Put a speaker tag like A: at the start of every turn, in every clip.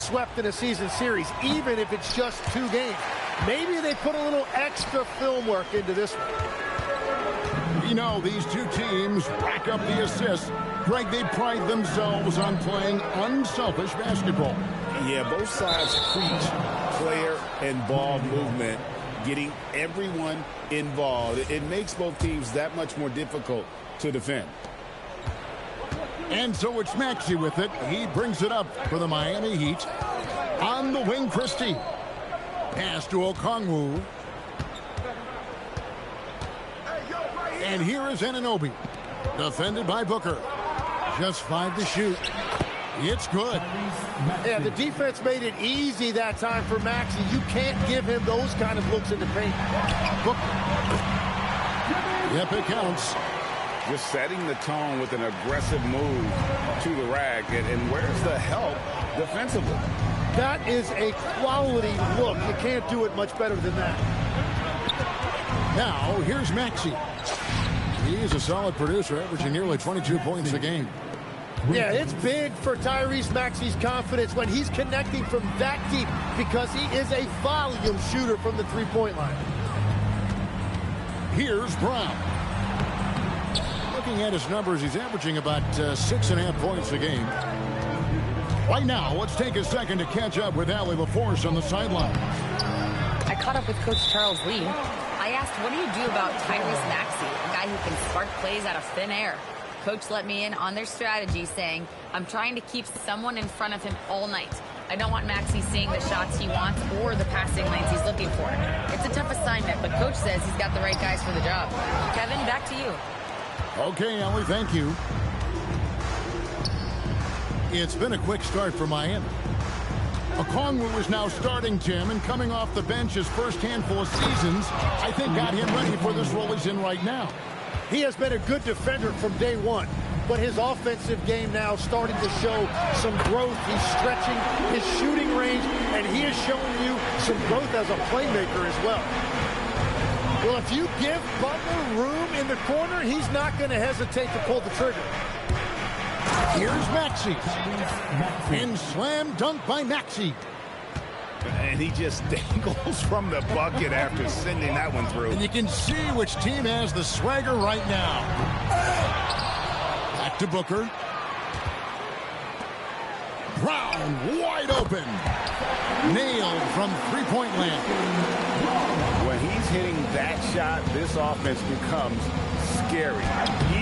A: swept in a season series, even if it's just 2 games. Maybe they put a little extra film work into this one.
B: We know these two teams rack up the assists. Greg, they pride themselves on playing unselfish basketball.
C: Yeah, both sides preach player and ball movement, getting everyone involved. It makes both teams that much more difficult to defend.
B: And so it's Maxey with it. He brings it up for the Miami Heat. On the wing, Christie. Pass to Okongwu. And here is Anunoby. Defended by Booker. Just 5 to shoot. It's good.
A: Yeah, the defense made it easy that time for Maxey. You can't give him those kind of looks in the paint.
B: Booker. Yep, it counts.
C: Just setting the tone with an aggressive move to the rack. And where's the help defensively?
A: That is a quality look. You can't do it much better than that.
B: Now, here's Maxey. He's a solid producer, averaging nearly 22 points a game.
A: Yeah, it's big for Tyrese Maxey's confidence when he's connecting from that deep because he is a volume shooter from the three-point line.
B: Here's Brown. Looking at his numbers, he's averaging about 6.5 points a game. Right now, let's take a second to catch up with Allie LaForce on the sideline.
D: I caught up with Coach Charles Lee. I asked, what do you do about Tyrese Maxey, a guy who can spark plays out of thin air? Coach let me in on their strategy, saying, I'm trying to keep someone in front of him all night. I don't want Maxey seeing the shots he wants or the passing lanes he's looking for. It's a tough assignment, but Coach says he's got the right guys for the job. Kevin, back to you.
B: Okay, Allie, thank you. It's been a quick start for Miami. Okongwu is now starting, Tim, and coming off the bench his first handful of seasons, I think got him ready for this role he's in right now.
A: He has been a good defender from day one, but his offensive game now starting to show some growth. He's stretching his shooting range, and he is showing you some growth as a playmaker as well. Well, if you give Butler room in the corner, he's not going to hesitate to pull the trigger.
B: Here's Maxey. And slam dunk by Maxey.
C: And he just dangles from the bucket after sending that one through.
B: And you can see which team has the swagger right now. Back to Booker. Brown wide open. Nailed from three-point land.
C: When he's hitting that shot, this offense becomes scary.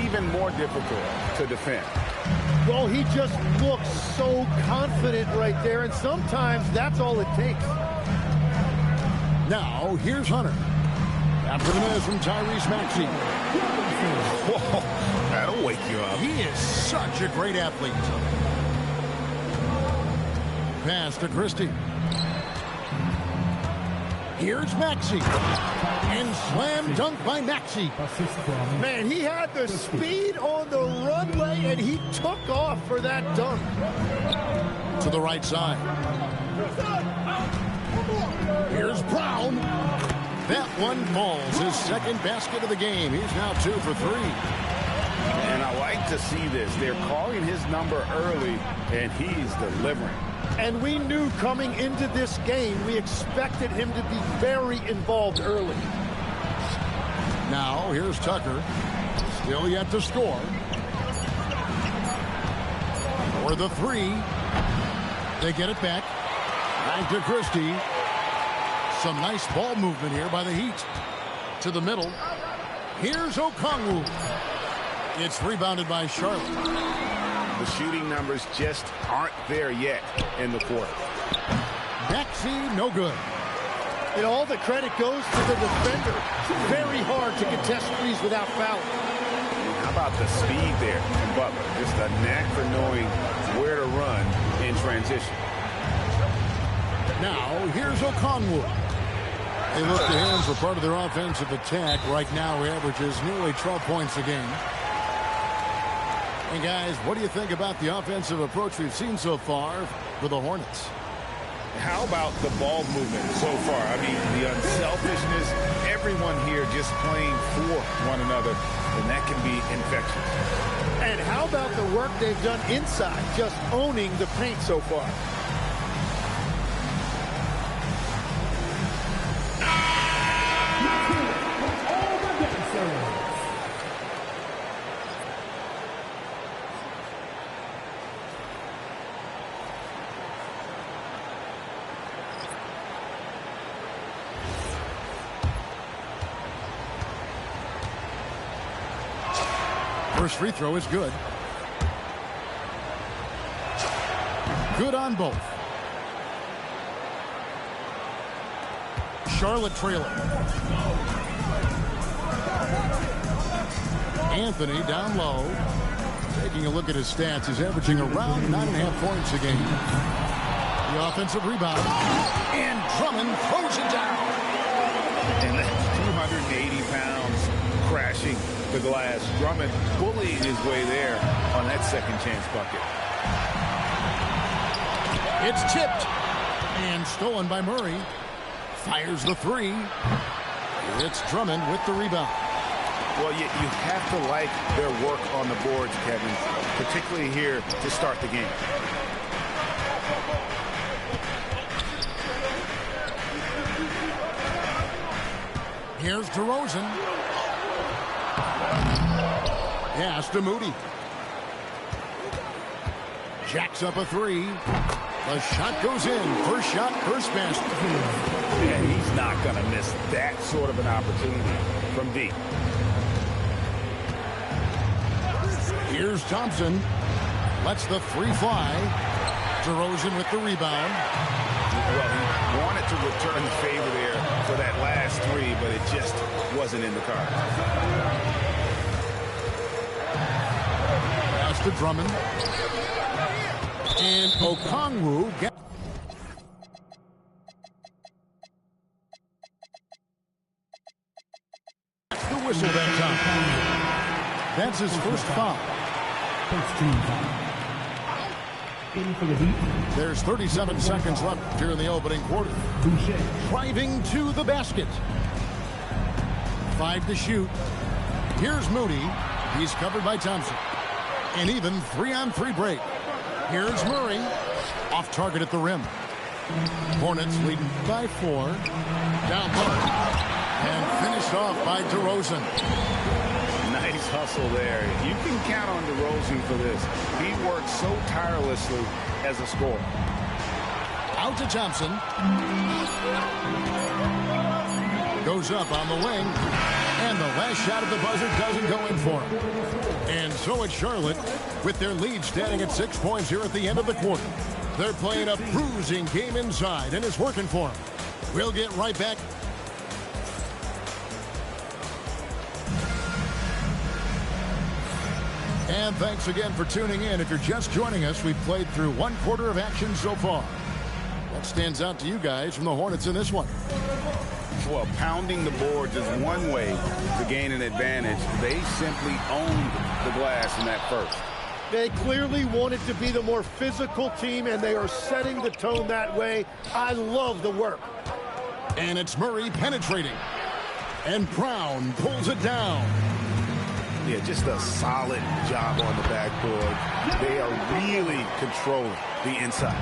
C: Even more difficult to defend.
A: Well, he just looks so confident right there, and sometimes that's all it takes.
B: Now, here's Hunter. After the miss from Tyrese Maxey.
C: Whoa, that'll wake you up.
B: He is such a great athlete. Pass to Christie. Here's Maxey. And slam dunk by Maxey.
A: Man, he had the speed on the runway, and he took off for that dunk.
B: To the right side. Here's Brown. That one falls. His second basket of the game. He's now 2 for 3.
C: And I like to see this. They're calling his number early, and he's delivering.
A: And we knew coming into this game, we expected him to be very involved early.
B: Now, here's Tucker. Still yet to score. For the 3. They get it back. Back to Christie. Some nice ball movement here by the Heat. To the middle. Here's Okongwu. It's rebounded by Charlotte.
C: The shooting numbers just aren't there yet in the quarter.
B: Maxey, no good.
A: And all the credit goes to the defender. Very hard to contest threes without fouling.
C: How about the speed there from Butler? Just a knack for knowing where to run in transition.
B: Now, here's Okongwu. They look to him for part of their offensive attack. Right now, he averages nearly 12 points a game. And guys, what do you think about the offensive approach we've seen so far for the Hornets?
C: How about the ball movement so far? I mean, the unselfishness, everyone here just playing for one another, and that can be infectious.
A: And how about the work they've done inside, just owning the paint so far?
B: First free throw is good. Good on both. Charlotte trailing. Anthony down low. Taking a look at his stats, he's averaging around 9.5 points a game. The offensive rebound. And Drummond throws it down.
C: And that's 280 pounds crashing the glass. Drummond bullying his way there on that second chance bucket.
B: It's tipped and stolen by Murray. Fires the three. It's Drummond with the rebound.
C: Well, you have to like their work on the boards, Kevin, particularly here to start the game.
B: Here's DeRozan. Pass to Moody. Jacks up a three. The shot goes in. First shot, first basket.
C: Yeah, he's not going to miss that sort of an opportunity from deep.
B: Here's Thompson. Lets the three fly. DeRozan with the rebound.
C: Well, he wanted to return the favor there for that last three, but it just wasn't in the cards.
B: Pass to Drummond. And Okongwu gets the whistle that time. That's his first foul. There's 37 seconds left here in the opening quarter. Driving to the basket. 5 to shoot. Here's Moody. He's covered by Thompson. An even 3-on-3 break. Here's Murray. Off target at the rim. Hornets leading by 4. Down low. And finished off by DeRozan.
C: Nice hustle there. You can count on DeRozan for this. He works so tirelessly as a scorer.
B: Out to Thompson. Goes up on the wing. And the last shot at the buzzer doesn't go in for him. And so it's Charlotte with their lead standing at 6 points here at the end of the quarter. They're playing a bruising game inside, and it's working for them. We'll get right back. And thanks again for tuning in. If you're just joining us, we've played through 1 quarter of action so far. What stands out to you guys from the Hornets in this one?
C: Well, pounding the boards is one way to gain an advantage. They simply owned the glass in that first.
A: They clearly wanted to be the more physical team, and they are setting the tone that way. I love the work.
B: And it's Murray penetrating. And Brown pulls it down.
C: Yeah, just a solid job on the backboard. They are really controlling the inside.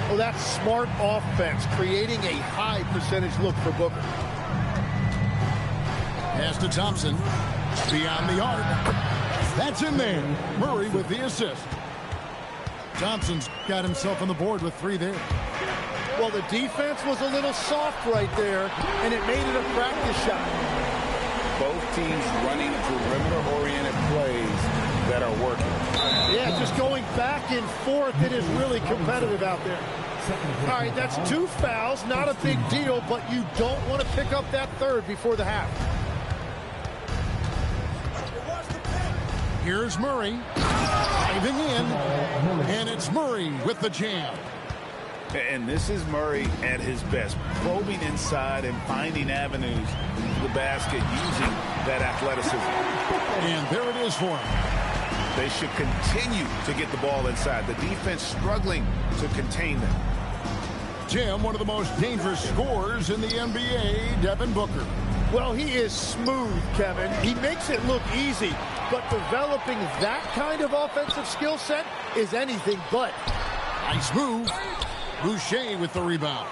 A: Well, that's smart offense, creating a high percentage look for Booker.
B: Pass to Thompson. Beyond the arc. That's in there. Murray with the assist. Thompson's got himself on the board with 3 there.
A: Well, the defense was a little soft right there, and it made it a practice shot.
C: Both teams running perimeter-oriented plays that are working.
A: Yeah, just going back and forth, it is really competitive out there. All right, that's 2 fouls, not a big deal, but you don't want to pick up that third before the half.
B: Here's Murray. Diving in, and it's Murray with the jam.
C: And this is Murray at his best, probing inside and finding avenues to the basket using that athleticism.
B: And there it is for him.
C: They should continue to get the ball inside. The defense struggling to contain them.
B: Jim, one of the most dangerous scorers in the NBA, Devin Booker.
A: Well, he is smooth, Kevin. He makes it look easy, but developing that kind of offensive skill set is anything but.
B: Nice move. Boucher with the rebound.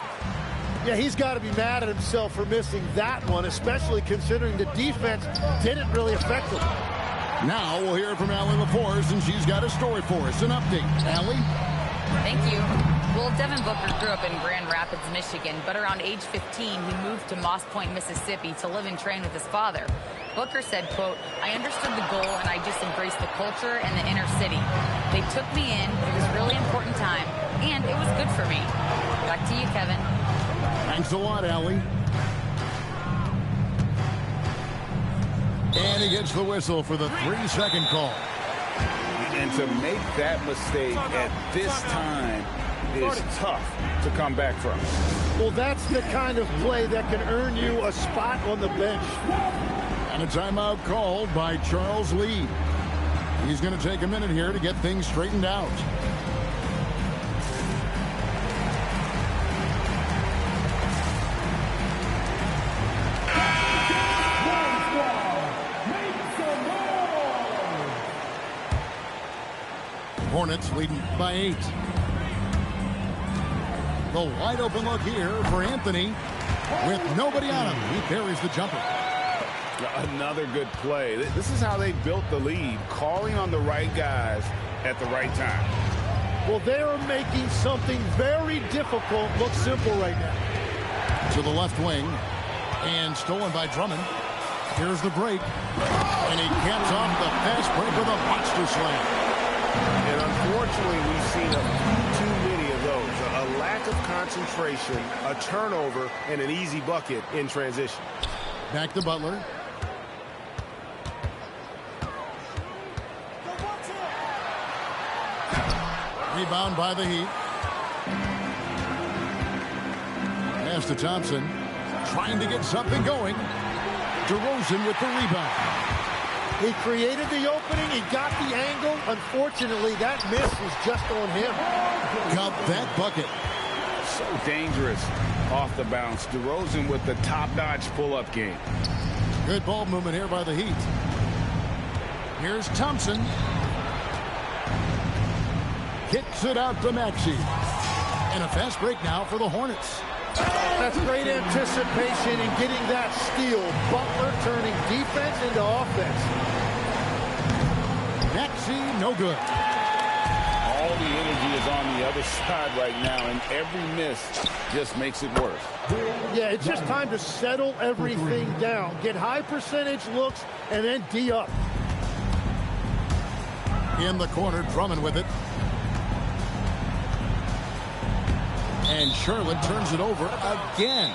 A: Yeah, he's got to be mad at himself for missing that one, especially considering the defense didn't really affect him.
B: Now we'll hear from Allie LaForce, and she's got a story for us. An update. Allie?
D: Thank you. Well, Devin Booker grew up in Grand Rapids, Michigan, but around age 15, he moved to Moss Point, Mississippi to live and train with his father. Booker said, quote, "I understood the goal and I just embraced the culture and the inner city. They took me in. It was a really important time, and it was good for me." Back to you, Kevin.
B: Thanks a lot, Allie. And he gets the whistle for the 3-second call.
C: And to make that mistake at this time is tough to come back from.
A: Well, that's the kind of play that can earn you a spot on the bench.
B: And a timeout called by Charles Lee. He's going to take a minute here to get things straightened out. Hornets leading by 8. The wide open look here for Anthony. With nobody on him, he buries the jumper.
C: Another good play. This is how they built the lead, calling on the right guys at the right time.
A: Well, they are making something very difficult look simple right now.
B: To the left wing, and stolen by Drummond. Here's the break, and he caps off the fast break with a monster slam.
C: And unfortunately, we've seen too many of those. A lack of concentration, a turnover, and an easy bucket in transition.
B: Back to Butler. Rebound by the Heat. Pass to Thompson. Trying to get something going. DeRozan with the rebound.
A: He created the opening. He got the angle. Unfortunately, that miss was just on him.
B: Got that bucket.
C: So dangerous off the bounce. DeRozan with the top-notch pull-up game.
B: Good ball movement here by the Heat. Here's Thompson. Kicks it out to Maxey. And a fast break now for the Hornets.
A: That's great anticipation in getting that steal. Butler turning defense into offense.
B: Maxey, no good.
C: All the energy is on the other side right now, and every miss just makes it worse.
A: Yeah, it's just time to settle everything down. Get high percentage looks and then D up.
B: In the corner, Drummond with it. And Charlotte turns it over again.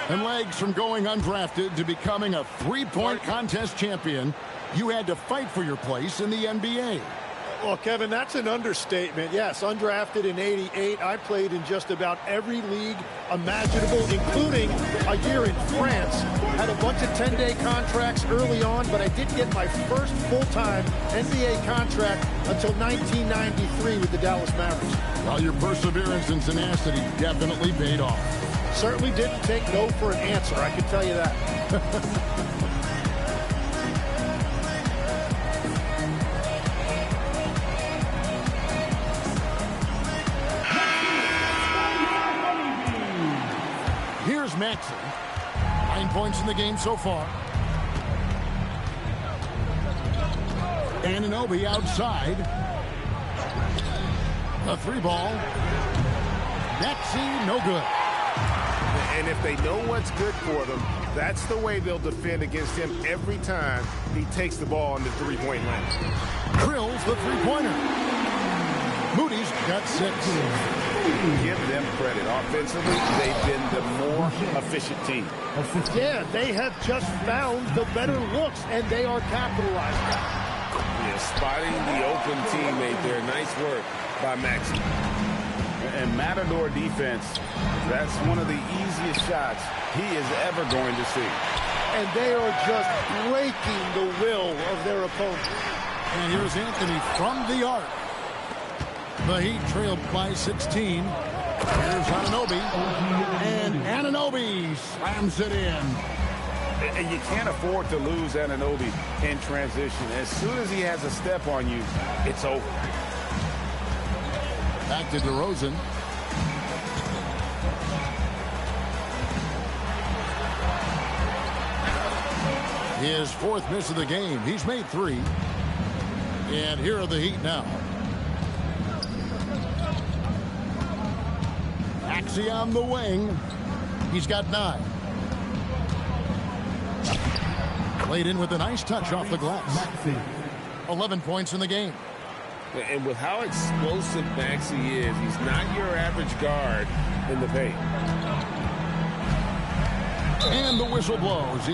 B: And legs from going undrafted to becoming a three-point contest champion, you had to fight for your place in the NBA.
A: Well, Kevin, that's an understatement. Yes, undrafted in '88. I played in just about every league imaginable, including a year in France. Had a bunch of 10-day contracts early on, but I didn't get my first full-time NBA contract until 1993 with the Dallas Mavericks.
B: Well, your perseverance and tenacity definitely paid off.
A: Certainly didn't take no for an answer, I can tell you that.
B: Here's Maxey. 9 points in the game so far. Anunoby outside. A three ball. Maxey, no good.
C: And if they know what's good for them, that's the way they'll defend against him every time he takes the ball on the three-point line.
B: Drills the three-pointer. Moody's got 6.
C: Give them credit. Offensively, they've been the more efficient team.
A: Yeah, they have just found the better looks, and they are capitalizing.
C: Yeah, spotting the open teammate there. Nice work by Maxey. And Matador defense, that's one of the easiest shots he is ever going to see.
A: And they are just breaking the will of their opponent.
B: And here's Anthony from the arc. The Heat trailed by 16. Here's Anunoby. And Anunoby slams it in.
C: And you can't afford to lose Anunoby in transition. As soon as he has a step on you, it's over.
B: Back to DeRozan. His 4th miss of the game. He's made 3. And here are the Heat now. Maxey on the wing. He's got 9. Played in with a nice touch off the glass. 11 points in the game.
C: And with how explosive Maxey is, he's not your average guard in the paint.
B: And the whistle blows.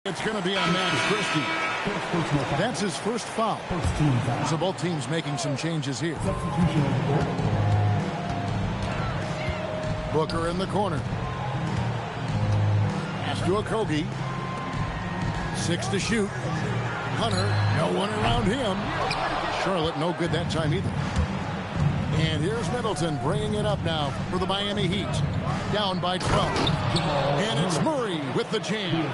B: It's going to be on Max Christie. That's his first foul. So both teams making some changes here. Booker in the corner. Pass to Okogie. 6 to shoot. Hunter, no one around him. Charlotte, no good that time either. And here's Middleton bringing it up now for the Miami Heat. Down by 12. And it's Murray with the jam.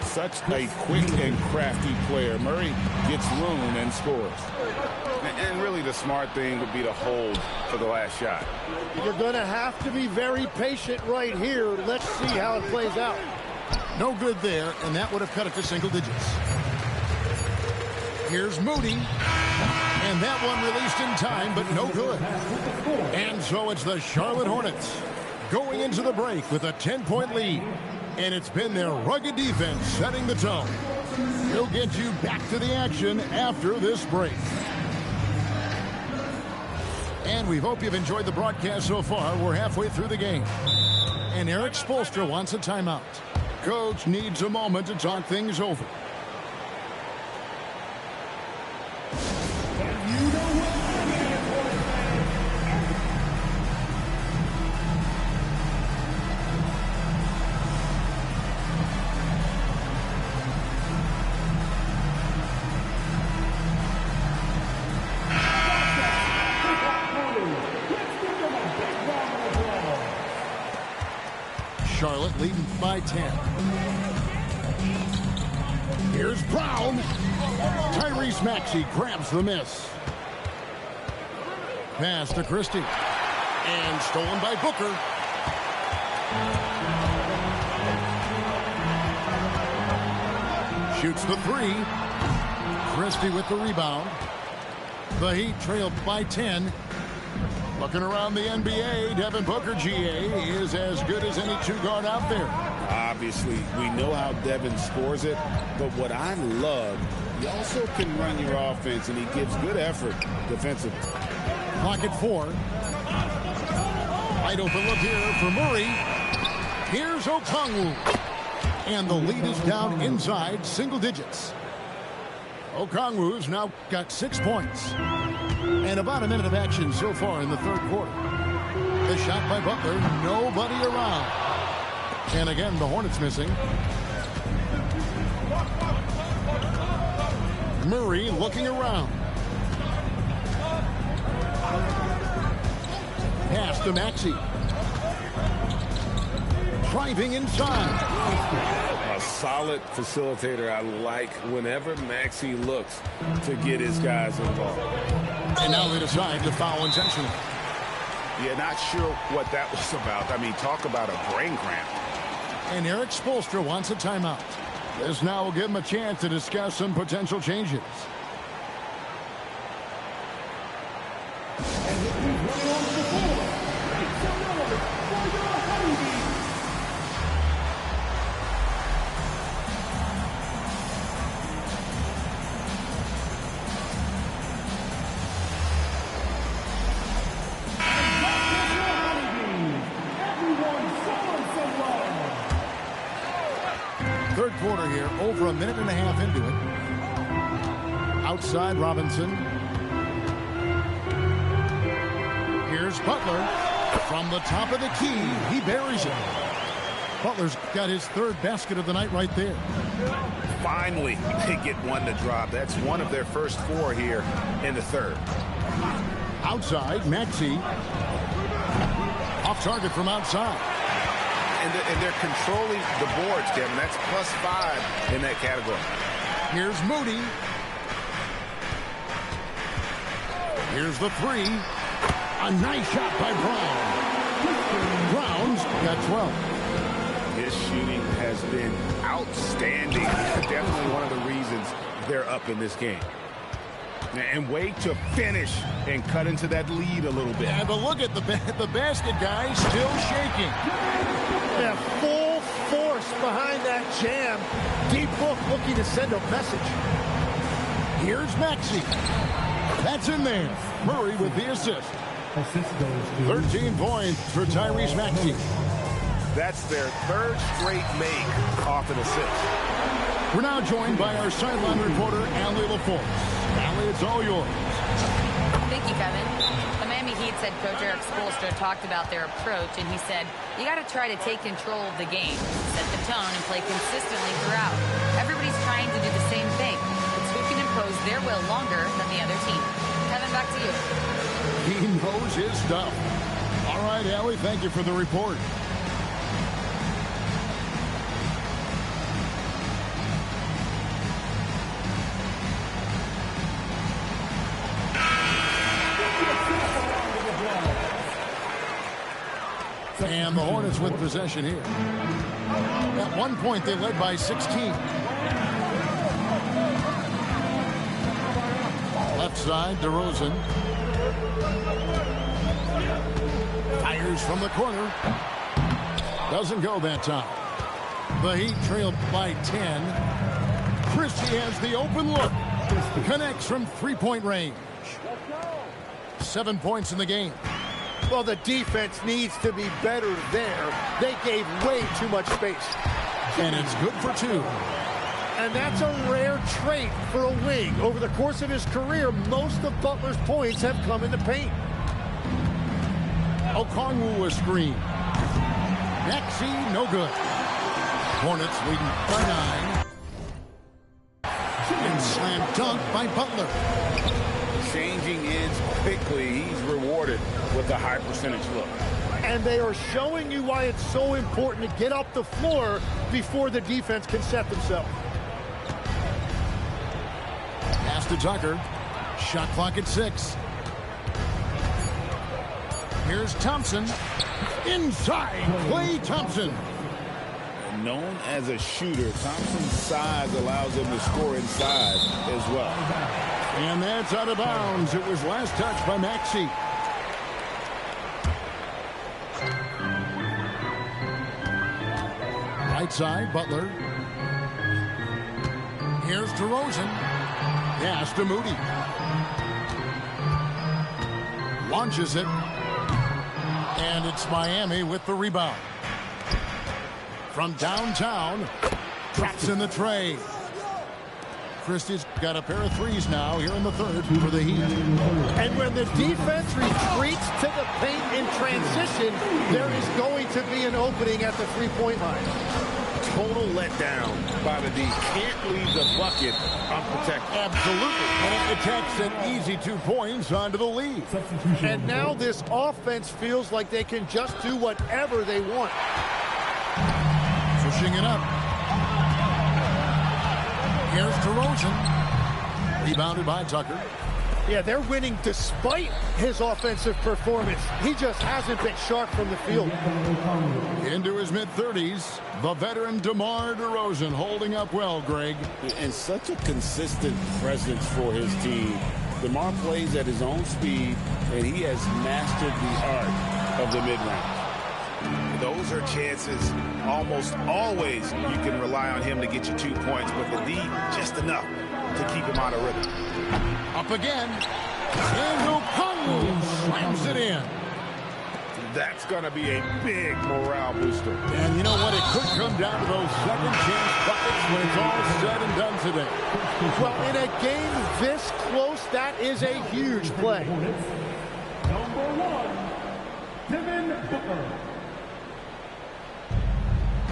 C: Such a quick and crafty player. Murray gets room and scores. And really the smart thing would be to hold for the last shot.
A: You're going to have to be very patient right here. Let's see how it plays out.
B: No good there, and that would have cut it to single digits. Here's Moody. And that one released in time, but no good. And so it's the Charlotte Hornets going into the break with a 10-point lead. And it's been their rugged defense setting the tone. He'll get you back to the action after this break. And we hope you've enjoyed the broadcast so far. We're halfway through the game. And Eric Spoelstra wants a timeout. Coach needs a moment to talk things over. Charlotte leading by 10. Here's Brown. Tyrese Maxey grabs the miss. Pass to Christie. And stolen by Booker. Shoots the 3. Christie with the rebound. The Heat trailed by 10. Looking around the NBA, Devin Booker, GA, is as good as any two-guard out there.
C: Obviously, we know how Devin scores it, but what I love, he also can run your offense, and he gives good effort defensively.
B: Clock at 4. Wide open look here for Murray. Here's Okongwu. And the lead is down inside single digits. Okongwu's now got 6 points. And about a minute of action so far in the third quarter. The shot by Butler, nobody around. And again, the Hornets missing. Murray looking around. Pass to Maxey. Driving inside.
C: A solid facilitator. I like whenever Maxey looks to get his guys involved.
B: And now they decide to foul intentionally.
C: Yeah, not sure what that was about. I mean, talk about a brain cramp.
B: And Eric Spoelstra wants a timeout. This now will give him a chance to discuss some potential changes. Third quarter here, over a minute and a half into it. Outside Robinson. Here's Butler. From the top of the key, he buries it. Butler's got his third basket of the night right there.
C: Finally, they get one to drop. That's one of their first 4 here in the third.
B: Outside, Maxey. Off target from outside.
C: And they're controlling the boards, Kevin. That's +5 in that category.
B: Here's Moody. Here's the 3. A nice shot by Brown. Brown's got 12.
C: His shooting has been outstanding. Definitely one of the reasons they're up in this game. And wait to finish and cut into that lead a little bit.
B: Yeah, but look at the basket, guys, still shaking.
A: Yeah, full force behind that jam. Deep hook looking to send a message.
B: Here's Maxey. That's in there. Murray with the assist. 13 points for Tyrese Maxey.
C: That's their third straight make off an assist.
B: We're now joined by our sideline reporter, Allie LaForce. Allie, it's all yours.
D: Thank you, Kevin. The Miami Heat said Coach Eric Spoelstra talked about their approach, and he said, you got to try to take control of the game, set the tone, and play consistently throughout. Everybody's trying to do the same thing. It's who can impose their will longer than the other team. Kevin, back to you.
B: He knows his stuff. All right, Allie, thank you for the report. And the Hornets with possession here. At one point, they led by 16. Left side, DeRozan. Fires from the corner. Doesn't go that time. The Heat trailed by 10. Christie has the open look. Connects from three-point range. 7 points in the game.
A: Well, the defense needs to be better there. They gave way too much space.
B: And it's good for 2.
A: And that's a rare trait for a wing. Over the course of his career, most of Butler's points have come in the paint.
B: Okongwu a screen. Maxey, no good. Hornets leading by 9. And slam dunk by Butler.
C: Changing ends quickly. He's rewarded with a high percentage look.
A: And they are showing you why it's so important to get up the floor before the defense can set themselves.
B: Pass to Tucker. Shot clock at 6. Here's Thompson. Inside, Klay Thompson.
C: Known as a shooter, Thompson's size allows him to score inside as well.
B: And that's out of bounds. It was last touched by Maxey. Right side, Butler. Here's DeRozan. Pass to Moody. Launches it. And it's Miami with the rebound. From downtown, traps in the tray. Christie's got a pair of threes now here in the third for the Heat.
A: And when the defense retreats to the paint in transition, there is going to be an opening at the three-point line.
C: Total letdown by the D. Can't leave the bucket unprotected.
B: Absolutely. And it attacks an easy 2 points onto the lead.
A: And now this offense feels like they can just do whatever they want.
B: Pushing it up. Here's DeRozan. Rebounded by Tucker.
A: Yeah, they're winning despite his offensive performance. He just hasn't been sharp from the field.
B: Into his mid-30s, the veteran DeMar DeRozan holding up well, Greg.
C: And such a consistent presence for his team. DeMar plays at his own speed, and he has mastered the art of the mid-range. Those are chances almost always you can rely on him to get you 2 points, but the D just enough to keep him out of rhythm.
B: Up again. And Okongwu slams it in.
C: That's going to be a big morale booster.
B: And you know what? It could come down to those second chance buckets when it's all said and done today.
A: Well, in a game this close, that is a huge play.
E: Number 1, Devin Booker.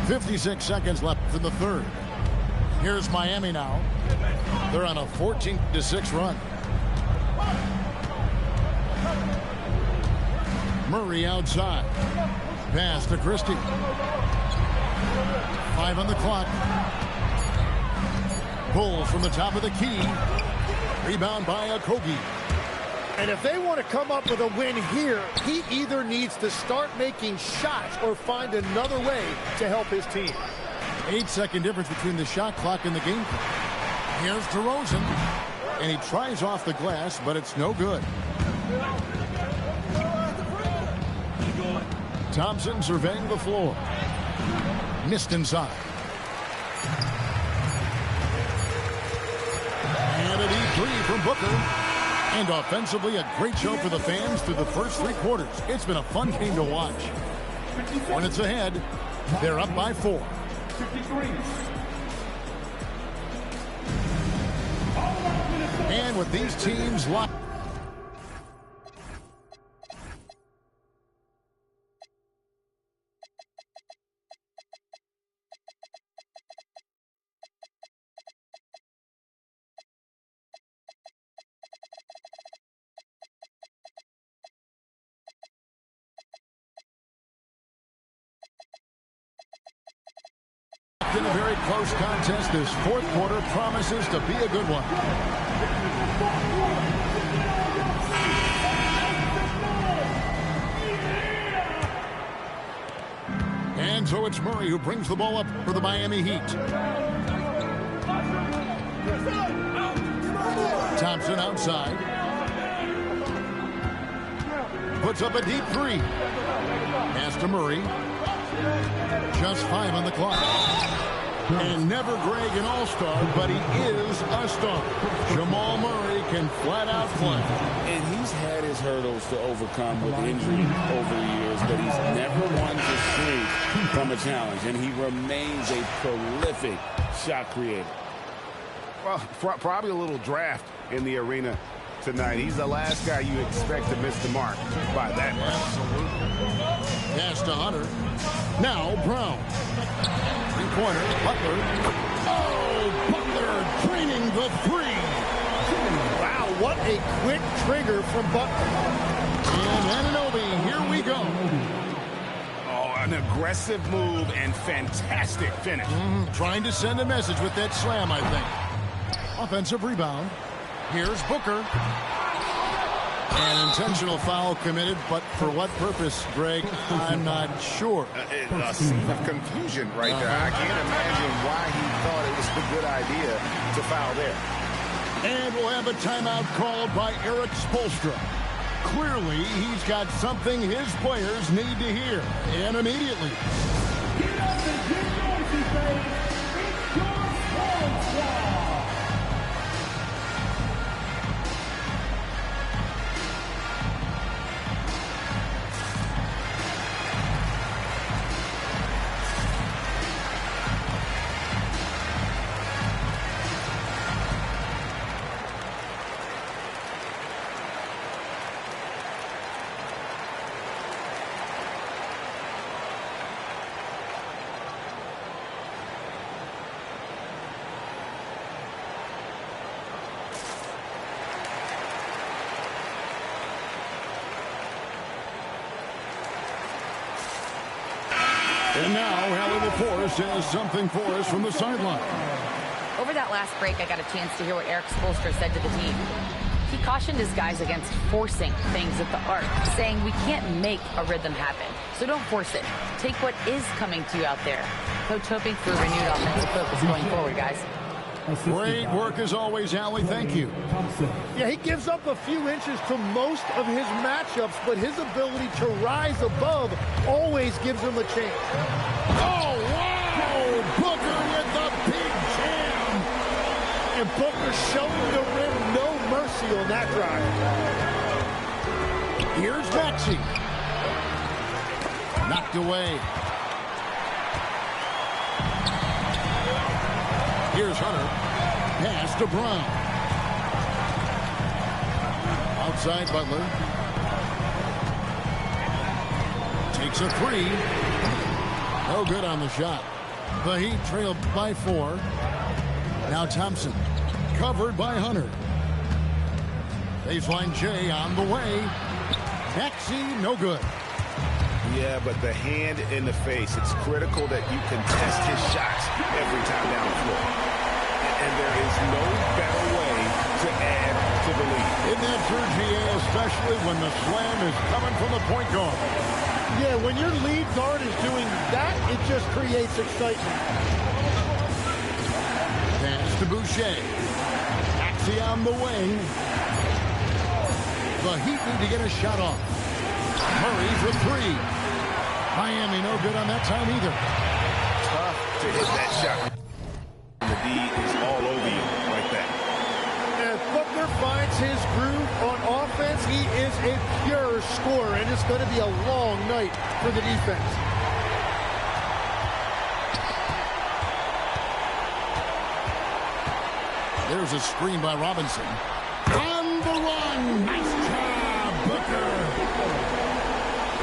B: 56 seconds left in the third. Here's Miami now. They're on a 14-6 run. Murray outside. Pass to Christie. 5 on the clock. Pull from the top of the key. Rebound by Okogie.
A: And if they want to come up with a win here, he either needs to start making shots or find another way to help his team.
B: 8-second difference between the shot clock and the game clock. Here's DeRozan. And he tries off the glass, but it's no good. Thompson surveying the floor. Missed inside. And a deep three from Booker. And offensively, a great show for the fans through the first 3 quarters. It's been a fun game to watch. Hornets ahead. They're up by 4.
E: 53.
B: And with these teams locked. In a very close contest, this 4th quarter promises to be a good one. And so it's Murray who brings the ball up for the Miami Heat. Thompson outside. Puts up a deep 3. Pass to Murray. Just 5 on the clock. And never Greg an all-star, but he is a star. Jamal Murray can flat out play.
C: And he's had his hurdles to overcome with injury over the years, but he's never one to shrink from a challenge. And he remains a prolific shot creator.
F: Well, probably a little draft in the arena tonight. He's the last guy you expect to miss the mark by that much.
B: Absolutely. Pass to Hunter. Now Brown. 3-pointer. Butler. Oh, Butler draining the 3.
A: Wow, what a quick trigger from Butler.
B: And Anunoby, here we go.
F: Oh, an aggressive move and fantastic finish.
B: Trying to send a message with that slam, I think. Offensive rebound. Here's Booker. An intentional foul committed, but for what purpose, Greg? I'm not sure.
F: A scene of confusion right there. I can't imagine why he thought it was a good idea to foul there.
B: And we'll have a timeout called by Eric Spoelstra. Clearly, he's got something his players need to hear, and immediately.
E: Get up and get noisy, fans. It's your sports squad.
B: And now, Hallie LaForce has something for us from the sideline.
D: Over that last break, I got a chance to hear what Eric Spoelstra said to the team. He cautioned his guys against forcing things at the arc, saying we can't make a rhythm happen, so don't force it. Take what is coming to you out there. Coach hoping for renewed offensive focus going forward, guys.
B: Great work as always, Hallie. Thank you.
A: Yeah, he gives up a few inches to most of his matchups, but his ability to rise above always gives him a chance.
B: Oh, wow! Booker with the big jam!
A: And Booker showing the rim no mercy on that drive.
B: Here's Maxey. Knocked away. Here's Hunter. Pass to Brown. Outside Butler. Takes a 3. No good on the shot. The Heat trailed by 4. Now Thompson. Covered by Hunter. Baseline J on the way. Maxey, no good.
F: Yeah, but the hand in the face, it's critical that you contest his shots every time down the floor. And there is no better way to add to the lead.
B: Isn't that true, GA, especially when the slam is coming from the point guard?
A: Yeah, when your lead guard is doing that, it just creates excitement.
B: Pass to Boucher. Maxey on the wing. The Heat need to get a shot off. Murray for three. Miami no good on that time either.
F: Tough to hit that shot. The D is all over you like that.
A: And Booker finds his groove on offense. He is a pure scorer, and it's going to be a long night for the defense.
B: There's a screen by Robinson. On the run. Nice job, Booker.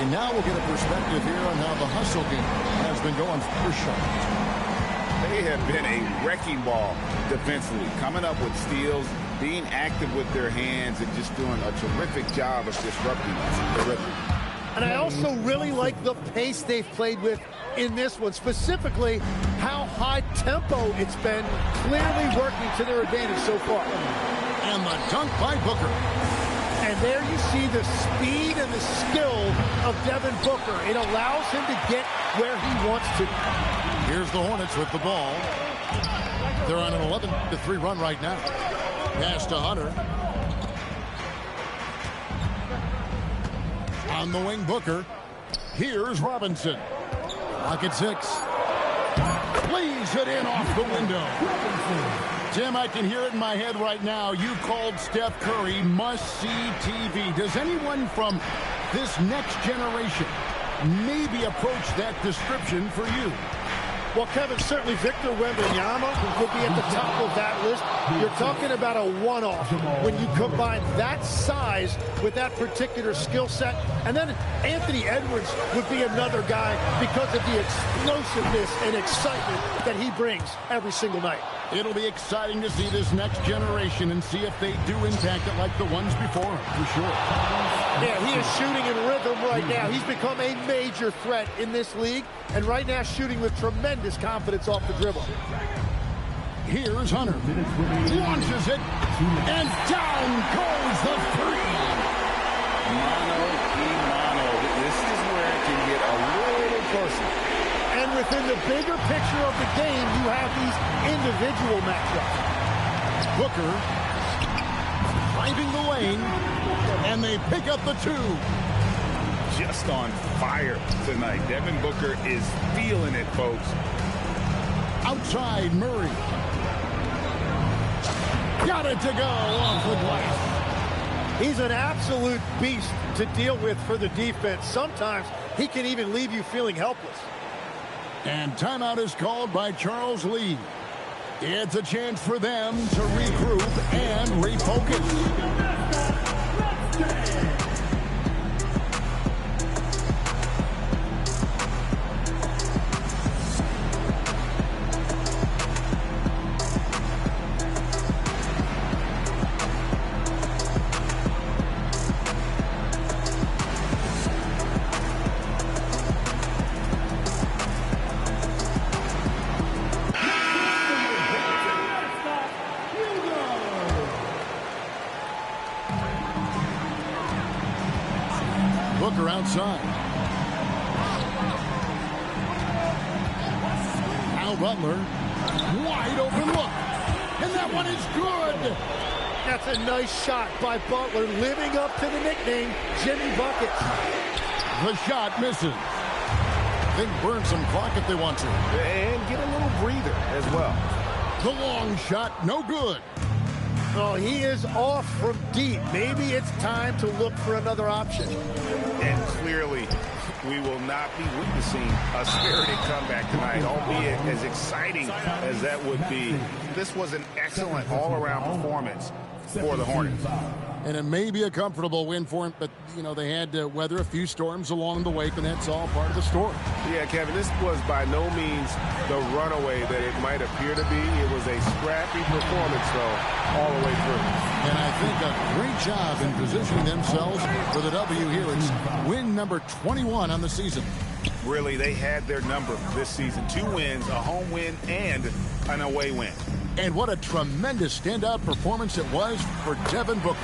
B: And now we'll get a perspective here on how the hustle game has been going for Charlotte.
C: They have been a wrecking ball defensively, coming up with steals, being active with their hands, and just doing a terrific job of disrupting us.
A: And I also really like the pace they've played with in this one, specifically how high tempo it's been, clearly working to their advantage so far.
B: And the dunk by Booker.
A: And there you see the speed and the skill of Devin Booker. It allows him to get where he wants to.
B: Here's the Hornets with the ball. They're on an 11-3 run right now. Pass to Hunter. On the wing, Booker. Here's Robinson. Lock at 6. Plays it in off the window. Tim, I can hear it in my head right now. You called Steph Curry must-see TV. Does anyone from this next generation maybe approach that description for you?
A: Well, Kevin, certainly Victor Wembanyama would be at the top of that list. You're talking about a one-off when you combine that size with that particular skill set. And then Anthony Edwards would be another guy because of the explosiveness and excitement that he brings every single night.
B: It'll be exciting to see this next generation and see if they do impact it like the ones before him, for sure.
A: Yeah, he is shooting in rhythm right now. He's become a major threat in this league, and right now shooting with tremendous confidence off the dribble.
B: Here's Hunter. Launches it, and down goes the three.
C: Mano y mano. This is where it can get a little personal.
A: And within the bigger picture of the game, you have these individual matchups.
B: Booker driving the lane, and they pick up the 2.
F: Just on fire tonight. Devin Booker is feeling it, folks.
B: Outside, Murray. Got it to go off the glass.
A: He's an absolute beast to deal with for the defense. Sometimes he can even leave you feeling helpless.
B: And timeout is called by Charles Lee. It's a chance for them to regroup and refocus. Booker outside. Now Butler. Wide open look. And that one is good.
A: That's a nice shot by Butler, living up to the nickname, Jimmy Buckets.
B: The shot misses. They can burn some clock if they want to.
F: And get a little breather as well.
B: The long shot, no good.
A: Oh, he is off from deep. Maybe it's time to look for another option.
F: And clearly, we will not be witnessing a spirited comeback tonight, albeit as exciting as that would be. This was an excellent all-around performance for the Hornets.
B: And it may be a comfortable win for him, but, you know, they had to weather a few storms along the way, and that's all part of the story.
F: Yeah, Kevin, this was by no means the runaway that it might appear to be. It was a scrappy performance, though, all the way through.
B: And I think a great job in positioning themselves for the W here. It's win number 21 on the season.
F: Really, they had their number this season. 2 wins, a home win, and an away win.
B: And what a tremendous standout performance it was for Devin Booker.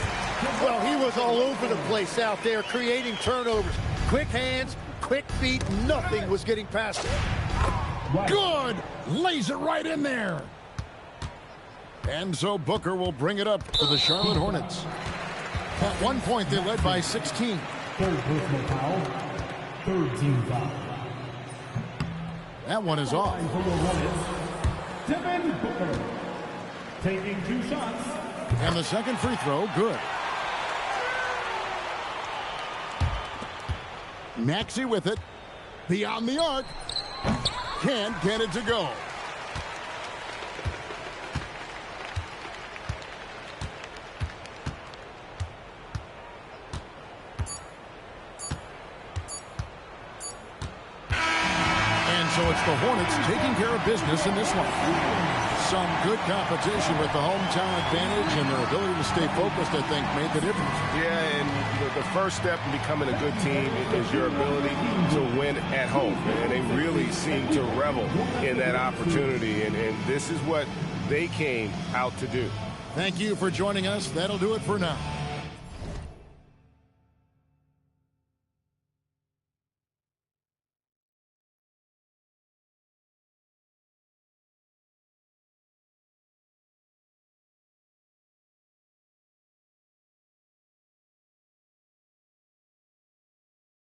A: Well, he was all over the place out there, creating turnovers. Quick hands, quick feet, nothing was getting past him.
B: Good! Lays it right in there. And so Booker will bring it up for the Charlotte Hornets. At one point, they led by 16.
E: Third personal foul. Third team foul.
B: That one is off.
E: For the Hornets, Devin Booker. Taking 2 shots.
B: And the second free throw, good. Maxey with it. Beyond the arc. Can't get it to go. So it's the Hornets taking care of business in this one. Some good competition with the hometown advantage, and their ability to stay focused, I think, made the difference.
F: Yeah, and the first step in becoming a good team is your ability to win at home. And they really seem to revel in that opportunity, and this is what they came out to do.
B: Thank you for joining us. That'll do it for now.